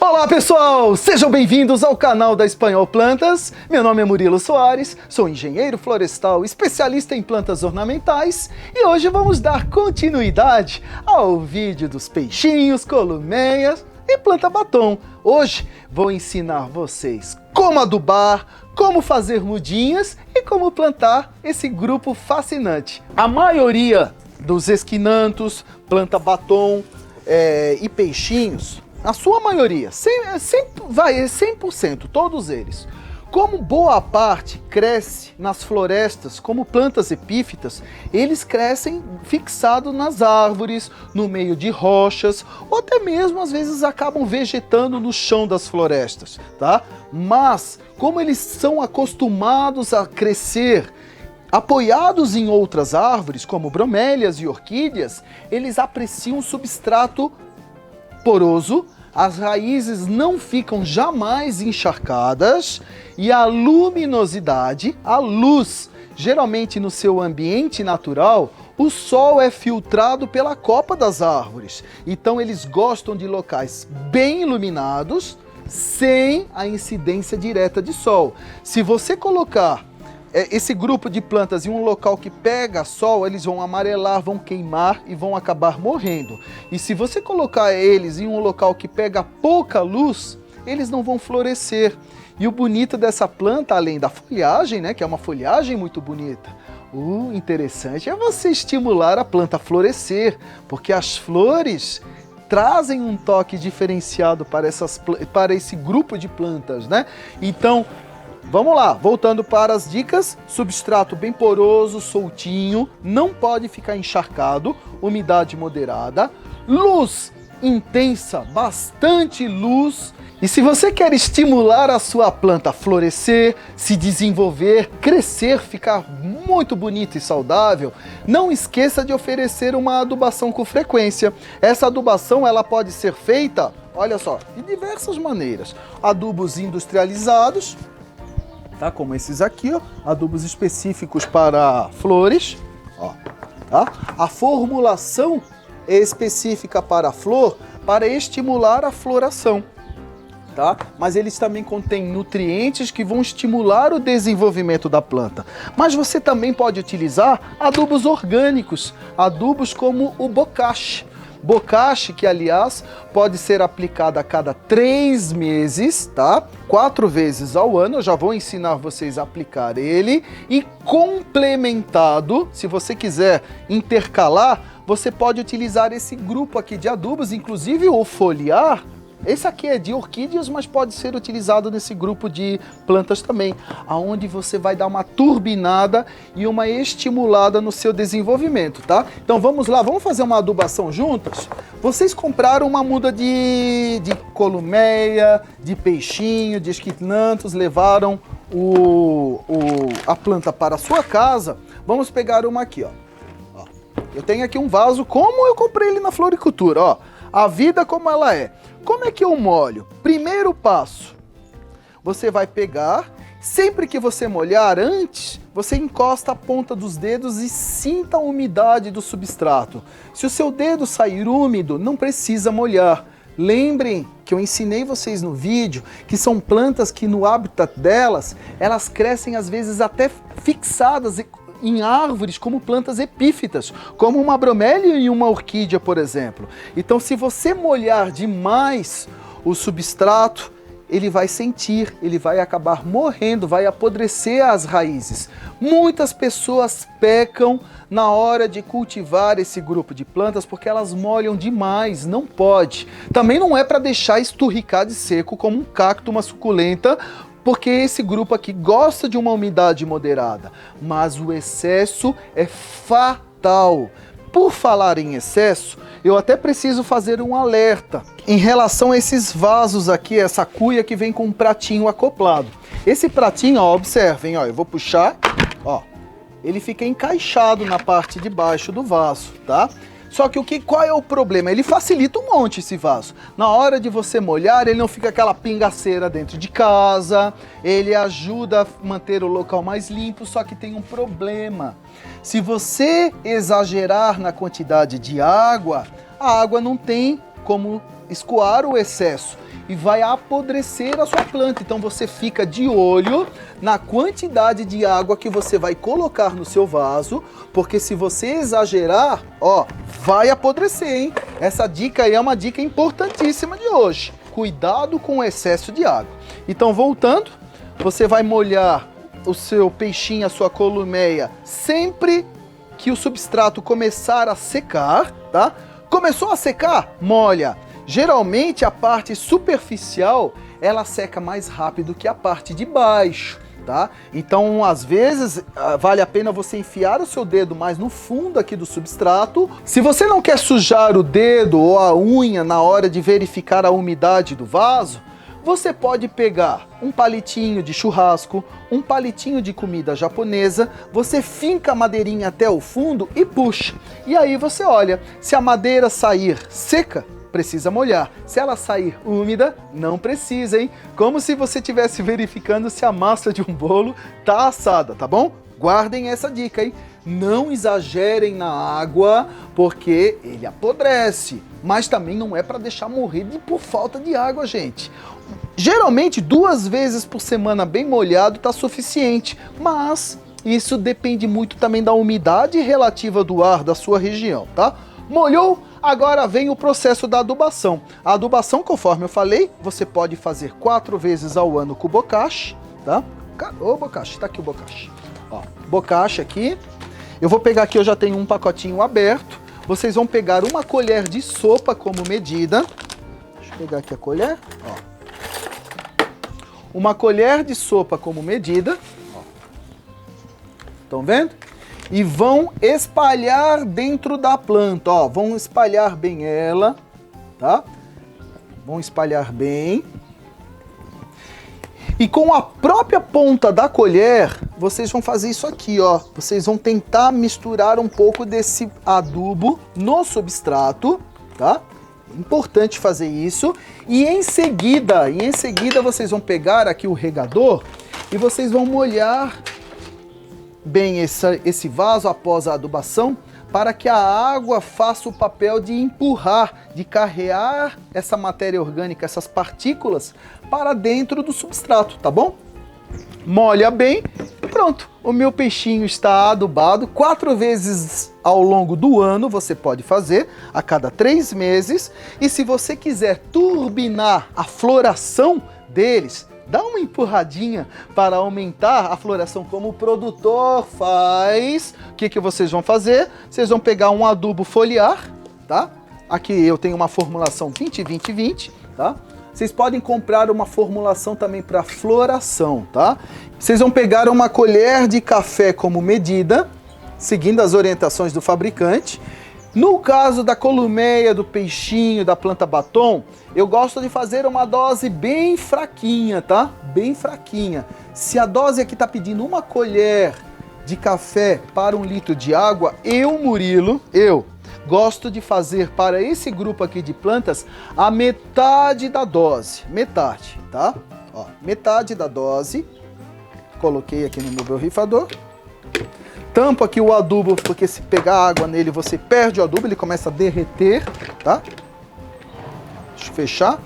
Olá pessoal, sejam bem-vindos ao canal da Espanhol Plantas. Meu nome é Murilo Soares, sou engenheiro florestal, especialista em plantas ornamentais e hoje vamos dar continuidade ao vídeo dos peixinhos, columeias e planta batom. Hoje vou ensinar vocês como adubar, como fazer mudinhas e como plantar esse grupo fascinante. A maioria dos esquinantos, planta batom e peixinhos, a sua maioria, 100%, todos eles, como boa parte cresce nas florestas como plantas epífitas, eles crescem fixados nas árvores, no meio de rochas, ou até mesmo às vezes acabam vegetando no chão das florestas, tá? Mas, como eles são acostumados a crescer apoiados em outras árvores, como bromélias e orquídeas, eles apreciam um substrato poroso, as raízes não ficam jamais encharcadas e a luminosidade, a luz, geralmente no seu ambiente natural, o sol é filtrado pela copa das árvores. Então eles gostam de locais bem iluminados, sem a incidência direta de sol. Se você colocar esse grupo de plantas em um local que pega sol, eles vão amarelar, vão queimar e vão acabar morrendo. E se você colocar eles em um local que pega pouca luz, eles não vão florescer. E o bonito dessa planta, além da folhagem, né, que é uma folhagem muito bonita, o interessante é você estimular a planta a florescer, porque as flores trazem um toque diferenciado para esse grupo de plantas, né? Então, vamos lá, voltando para as dicas: substrato bem poroso, soltinho, não pode ficar encharcado, umidade moderada, luz intensa, bastante luz. E se você quer estimular a sua planta a florescer, se desenvolver, crescer, ficar muito bonita e saudável, não esqueça de oferecer uma adubação com frequência. Essa adubação ela pode ser feita, olha só, de diversas maneiras. Adubos industrializados, tá? Como esses aqui, ó, adubos específicos para flores, ó, tá? A formulação é específica para a flor, para estimular a floração, tá? Mas eles também contêm nutrientes que vão estimular o desenvolvimento da planta. Mas você também pode utilizar adubos orgânicos, adubos como o bocache. Bocache, que aliás pode ser aplicado a cada 3 meses, tá? 4 vezes ao ano, eu já vou ensinar vocês a aplicar ele. E complementado, se você quiser intercalar, você pode utilizar esse grupo aqui de adubos, inclusive o foliar. Esse aqui é de orquídeas, mas pode ser utilizado nesse grupo de plantas também, aonde você vai dar uma turbinada e uma estimulada no seu desenvolvimento, tá? Então vamos lá, vamos fazer uma adubação juntas? Vocês compraram uma muda de columeia, de peixinho, de esquinantos, levaram a planta para a sua casa. Vamos pegar uma aqui, ó. Eu tenho aqui um vaso, como eu comprei ele na floricultura, ó. A vida como ela é. Como é que eu molho? Primeiro passo, você vai pegar, sempre que você molhar antes, você encosta a ponta dos dedos e sinta a umidade do substrato. Se o seu dedo sair úmido, não precisa molhar. Lembrem que eu ensinei vocês no vídeo que são plantas que no habitat delas, elas crescem às vezes até fixadas em árvores como plantas epífitas, como uma bromélia e uma orquídea, por exemplo. Então, se você molhar demais o substrato, ele vai sentir, ele vai acabar morrendo, vai apodrecer as raízes. Muitas pessoas pecam na hora de cultivar esse grupo de plantas porque elas molham demais, não pode. Também não é para deixar esturricar de seco como um cacto, uma suculenta, porque esse grupo aqui gosta de uma umidade moderada, mas o excesso é fatal. Por falar em excesso, eu até preciso fazer um alerta em relação a esses vasos aqui, essa cuia que vem com um pratinho acoplado. Esse pratinho, ó, observem, ó, eu vou puxar, ó, ele fica encaixado na parte de baixo do vaso, tá? Só que qual é o problema? Ele facilita um monte esse vaso. Na hora de você molhar, ele não fica aquela pingaceira dentro de casa, ele ajuda a manter o local mais limpo, só que tem um problema. Se você exagerar na quantidade de água, a água não tem como escoar o excesso. e vai apodrecer a sua planta. Então você fica de olho na quantidade de água que você vai colocar no seu vaso, porque se você exagerar, ó, vai apodrecer, hein? Essa dica aí é uma dica importantíssima de hoje. Cuidado com o excesso de água. Então, voltando, você vai molhar o seu peixinho, a sua columeia, sempre que o substrato começar a secar, tá? Começou a secar? Molha. Geralmente a parte superficial, ela seca mais rápido que a parte de baixo, tá? Então, às vezes, vale a pena você enfiar o seu dedo mais no fundo aqui do substrato. Se você não quer sujar o dedo ou a unha na hora de verificar a umidade do vaso, você pode pegar um palitinho de churrasco, um palitinho de comida japonesa, você finca a madeirinha até o fundo e puxa. E aí você olha, se a madeira sair seca, precisa molhar. Se ela sair úmida, não precisa, hein? Como se você estivesse verificando se a massa de um bolo tá assada, tá bom? Guardem essa dica, hein? Não exagerem na água, porque ele apodrece. Mas também não é para deixar morrer por falta de água, gente. Geralmente 2 vezes por semana bem molhado tá suficiente, mas isso depende muito também da umidade relativa do ar da sua região, tá? Molhou? Agora vem o processo da adubação. A adubação, conforme eu falei, você pode fazer 4 vezes ao ano com o bocashi, tá? Ô, bocashi, tá aqui o bocashi. Ó, bocashi aqui. Eu vou pegar aqui, eu já tenho um pacotinho aberto. Vocês vão pegar uma colher de sopa como medida. Deixa eu pegar aqui a colher, ó. Uma colher de sopa como medida. Estão vendo? E vão espalhar dentro da planta, ó. Vão espalhar bem ela, tá? Vão espalhar bem. E com a própria ponta da colher, vocês vão fazer isso aqui, ó. Vocês vão tentar misturar um pouco desse adubo no substrato, tá? Importante fazer isso. E em seguida vocês vão pegar aqui o regador e vocês vão molhar bem esse vaso após a adubação, para que a água faça o papel de empurrar, de carrear essa matéria orgânica, essas partículas, para dentro do substrato, tá bom? Molha bem e pronto. O meu peixinho está adubado 4 vezes ao longo do ano, você pode fazer, a cada 3 meses. E se você quiser turbinar a floração deles, dá uma empurradinha para aumentar a floração como o produtor faz. O que vocês vão fazer? Vocês vão pegar um adubo foliar, tá? Aqui eu tenho uma formulação 20-20-20, tá? Vocês podem comprar uma formulação também para floração, tá? Vocês vão pegar uma colher de café como medida, seguindo as orientações do fabricante. No caso da columeia, do peixinho, da planta batom, eu gosto de fazer uma dose bem fraquinha, tá? Bem fraquinha. Se a dose aqui tá pedindo 1 colher de café para 1 litro de água, Murilo, gosto de fazer para esse grupo aqui de plantas a metade da dose. Metade, tá? Ó, metade da dose. Coloquei aqui no meu borrifador. Tampo aqui o adubo, porque se pegar água nele, você perde o adubo, ele começa a derreter, tá? Deixa eu fechar.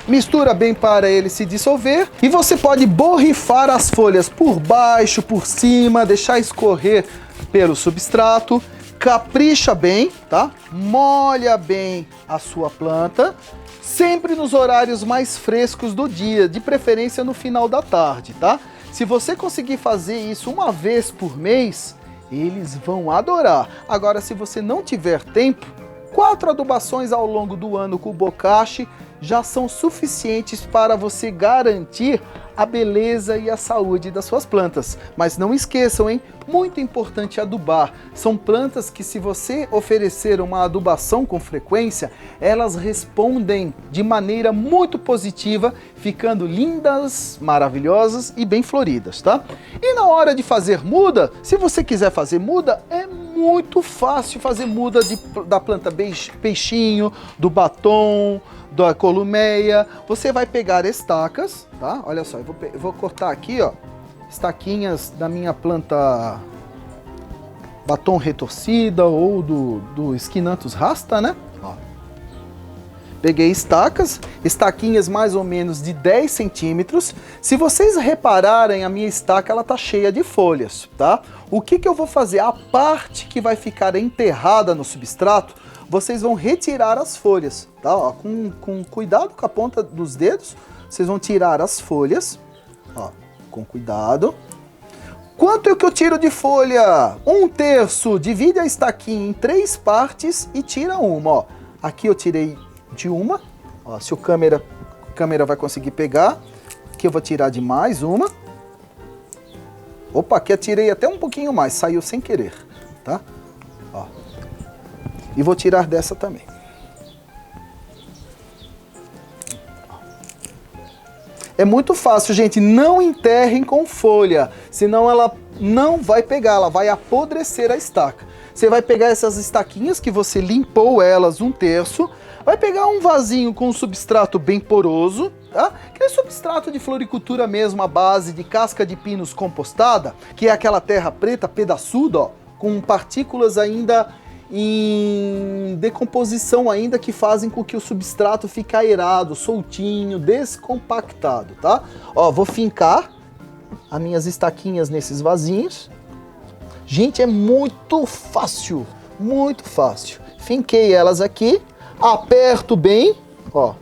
Mistura bem para ele se dissolver. E você pode borrifar as folhas por baixo, por cima, deixar escorrer pelo substrato. Capricha bem, tá? Molha bem a sua planta. Sempre nos horários mais frescos do dia, de preferência no final da tarde, tá? Se você conseguir fazer isso 1 vez por mês, eles vão adorar. Agora, se você não tiver tempo, 4 adubações ao longo do ano com o bocashi já são suficientes para você garantir a beleza e a saúde das suas plantas. Mas não esqueçam, hein? Muito importante adubar. São plantas que, se você oferecer uma adubação com frequência, elas respondem de maneira muito positiva, ficando lindas, maravilhosas e bem floridas, tá? E na hora de fazer muda, se você quiser fazer muda, é muito fácil fazer muda da planta peixinho, do batom, da columeia. Você vai pegar estacas, tá? Olha só, eu vou cortar aqui, ó, estaquinhas da minha planta batom retorcida ou do Echinanthus rasta, né? Ó. peguei estaquinhas mais ou menos de 10 centímetros. Se vocês repararem, a minha estaca ela tá cheia de folhas, tá? O que eu vou fazer? A parte que vai ficar enterrada no substrato, vocês vão retirar as folhas, tá? Ó, com cuidado com a ponta dos dedos, vocês vão tirar as folhas, ó, com cuidado. Quanto é que eu tiro de folha? 1/3. Divide a estaquinha em 3 partes e tira uma, ó. Aqui eu tirei de uma, ó, se a câmera vai conseguir pegar. Aqui eu vou tirar de mais uma. Opa, aqui eu tirei até um pouquinho mais, saiu sem querer, tá? Ó. E vou tirar dessa também. É muito fácil, gente, não enterrem com folha, senão ela não vai pegar, ela vai apodrecer a estaca. Você vai pegar essas estaquinhas que você limpou elas 1/3, vai pegar um vasinho com um substrato bem poroso, tá? Aquele substrato de floricultura mesmo, a base de casca de pinos compostada, que é aquela terra preta pedaçuda, ó, com partículas ainda em decomposição ainda, que fazem com que o substrato fique aerado, soltinho, descompactado, tá? Ó, vou fincar as minhas estaquinhas nesses vasinhos. Gente, é muito fácil, muito fácil. Finquei elas aqui, aperto bem, ó,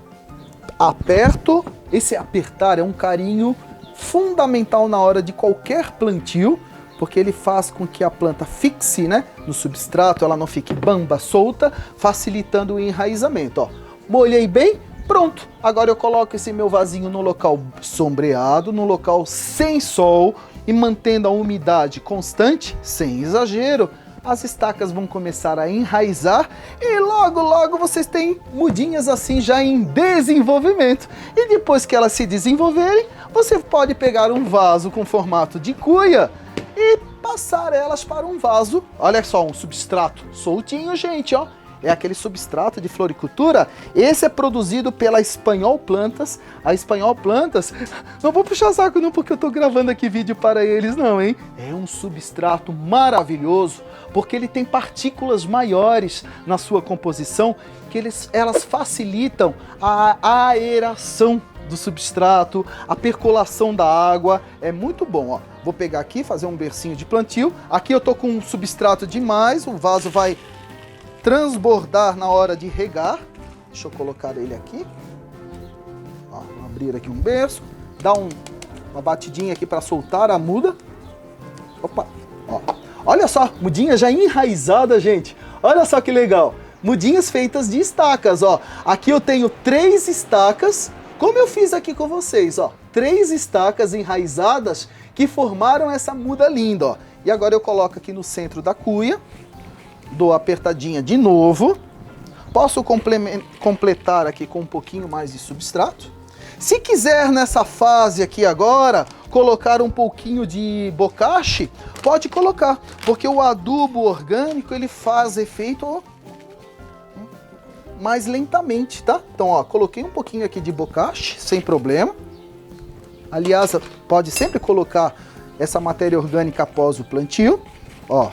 aperto. Esse apertar é um carinho fundamental na hora de qualquer plantio, porque ele faz com que a planta fixe, né, no substrato, ela não fique bamba, solta, facilitando o enraizamento, ó. Molhei bem, pronto. Agora eu coloco esse meu vasinho no local sombreado, no local sem sol e mantendo a umidade constante, sem exagero. As estacas vão começar a enraizar e logo, logo vocês têm mudinhas assim já em desenvolvimento. E depois que elas se desenvolverem, você pode pegar um vaso com formato de cuia e passar elas para um vaso. Olha só, um substrato soltinho, gente, ó. É aquele substrato de floricultura. Esse é produzido pela Espanhol Plantas. A Espanhol Plantas, não vou puxar saco não, porque eu tô gravando aqui vídeo para eles não, hein? É um substrato maravilhoso, porque ele tem partículas maiores na sua composição, que elas facilitam a aeração do substrato, a percolação da água. É muito bom, ó. Vou pegar aqui, fazer um bercinho de plantio. Aqui eu tô com um substrato demais, o vaso vai transbordar na hora de regar. Deixa eu colocar ele aqui. Ó, vou abrir aqui um berço, dar uma batidinha aqui para soltar a muda. Opa, ó. Olha só, mudinha já enraizada, gente. Olha só que legal. Mudinhas feitas de estacas, ó. Aqui eu tenho 3 estacas, como eu fiz aqui com vocês, ó. 3 estacas enraizadas que formaram essa muda linda, ó. E agora eu coloco aqui no centro da cuia. Dou apertadinha de novo. Posso completar aqui com um pouquinho mais de substrato. Se quiser nessa fase aqui agora colocar um pouquinho de bocache, pode colocar, porque o adubo orgânico ele faz efeito, ó, mais lentamente, tá? Então, ó, coloquei um pouquinho aqui de bocache, sem problema. Aliás, pode sempre colocar essa matéria orgânica após o plantio, ó.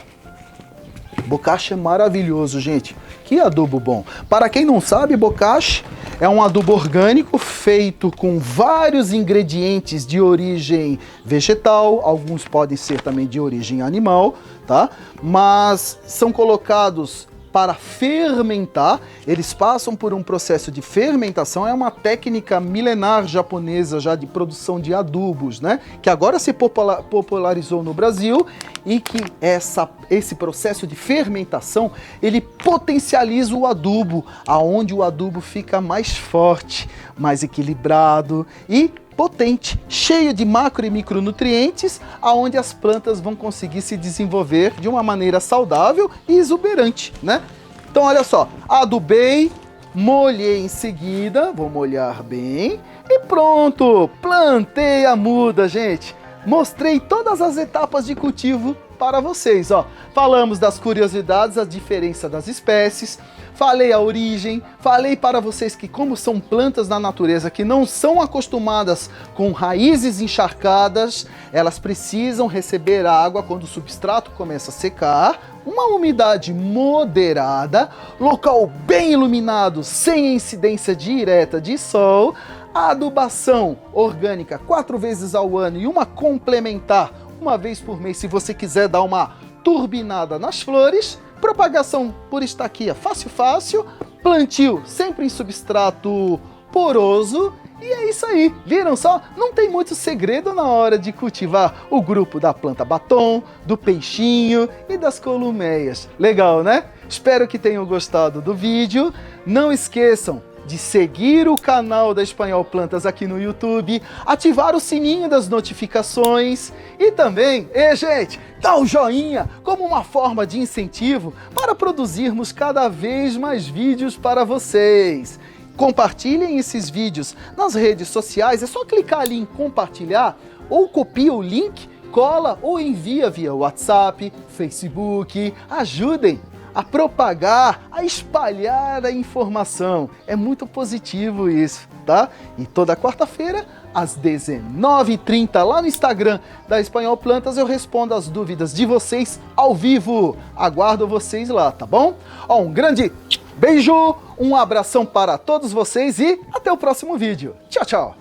Bocache é maravilhoso, gente. Que adubo bom. Para quem não sabe, bocache é um adubo orgânico feito com vários ingredientes de origem vegetal, alguns podem ser também de origem animal, tá? Mas são colocados para fermentar, eles passam por um processo de fermentação, é uma técnica milenar japonesa já de produção de adubos, né? Que agora se popularizou no Brasil e que esse processo de fermentação, ele potencializa o adubo, aonde o adubo fica mais forte, mais equilibrado e potente, cheio de macro e micronutrientes, aonde as plantas vão conseguir se desenvolver de uma maneira saudável e exuberante, né? Então olha só, adubei, molhei em seguida, vou molhar bem e pronto, plantei a muda, gente. Mostrei todas as etapas de cultivo para vocês, ó. Falamos das curiosidades, a diferença das espécies, falei a origem, falei para vocês que como são plantas na natureza que não são acostumadas com raízes encharcadas, elas precisam receber água quando o substrato começa a secar, uma umidade moderada, local bem iluminado, sem incidência direta de sol, a adubação orgânica 4 vezes ao ano e uma complementar uma vez por mês se você quiser dar uma turbinada nas flores, propagação por estaquia fácil, plantio sempre em substrato poroso. E é isso aí, viram só? Não tem muito segredo na hora de cultivar o grupo da planta batom, do peixinho e das columeias. Legal, né? Espero que tenham gostado do vídeo. Não esqueçam de seguir o canal da Espanhol Plantas aqui no YouTube, ativar o sininho das notificações e também, gente, dá o joinha como uma forma de incentivo para produzirmos cada vez mais vídeos para vocês. Compartilhem esses vídeos nas redes sociais, é só clicar ali em compartilhar ou copia o link, cola ou envia via WhatsApp, Facebook, ajudem a propagar, a espalhar a informação. É muito positivo isso, tá? E toda quarta-feira, às 19h30, lá no Instagram da Espanhol Plantas, eu respondo as dúvidas de vocês ao vivo. Aguardo vocês lá, tá bom? Ó, um grande beijo, um abração para todos vocês e até o próximo vídeo. Tchau, tchau!